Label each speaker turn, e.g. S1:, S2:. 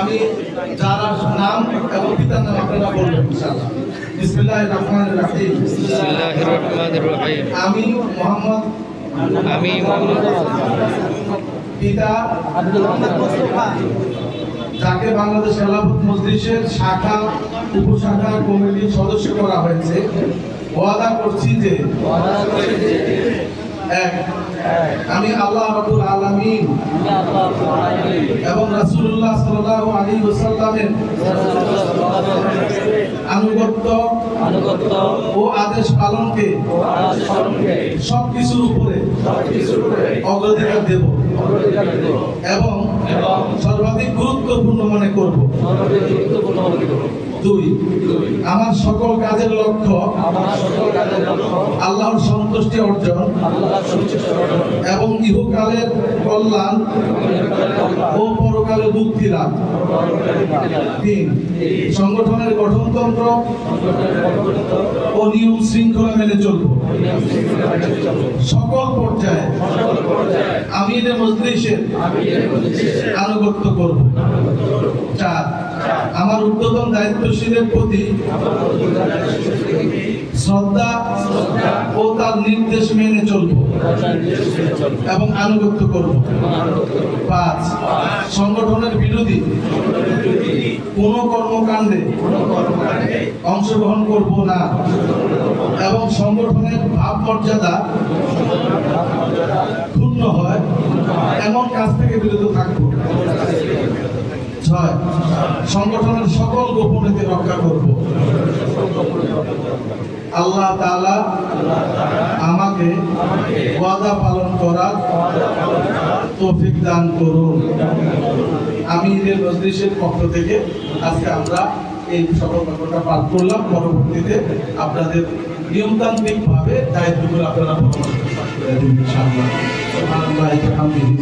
S1: আমি যারা নাম এবং পিতার নাম আপনারা বলবেন ইনশাআল্লাহ। বিসমিল্লাহির রহমানির রহিম।
S2: বিসমিল্লাহির রহমানির রহিম।
S1: আমি মোহাম্মদ পিতা যাকে বাংলাদেশ খেলাফত মজলিসের শাখা উপশাখা কমিটির সদস্য করা হয়েছে, ওয়াদা করছি যে এক, আমি আল্লাহ রাব্বুল আলামিন এবং রাসূলুল্লাহ সাল্লাল্লাহু আলাইহি ওয়াসাল্লামের আনুগত্য ও আদেশ পালনকে সবকিছুর উপরে অগ্রাধিকার দেব এবং সর্বাধিক গুরুত্বপূর্ণ মনে করব। দুই, আমার সকল কাজের লক্ষ্য আল্লাহর সন্তুষ্টি অর্জন এবং ইহকালের কল্যাণ ও পরকালের মুক্তি লাভ। তিন, সংগঠনের গঠনতন্ত্র ও নিয়ম শৃঙ্খলা মেনে চলব। সকল পর্যায়ে আমিরে মজলিসের আনুগত্য করব। চার, আমার ঊর্ধ্বতন দায়িত্বশীলের প্রতি শ্রদ্ধা ও তার নির্দেশ মেনে চলব এবং আনুগত্য করব। পাঁচ, সংগঠনের বিরোধী কোনো কর্মকাণ্ডে অংশগ্রহণ করব না এবং সংগঠনের ভাবমর্যাদা ক্ষুণ্ণ হয় এমন কাজ থেকে বিরত থাকব। ছয়, সংগঠনের সকল গোপনীয়তা রক্ষা করব। আল্লাহ তাআলা আমাকে ওয়াদা পালন করার তৌফিক দান করুন। আমিরের মজলিসের পক্ষ থেকে আজকে আমরা এই সকল ব্যাপারটা পাঠ করলাম। পরবর্তীতে আপনাদের নিয়মতান্ত্রিক ভাবে দায়িত্বগুলো আপনারা পালন করতে পারবেন ইনশাআল্লাহ। সুবহানাল্লাহি ওয়া বিহামদিহি।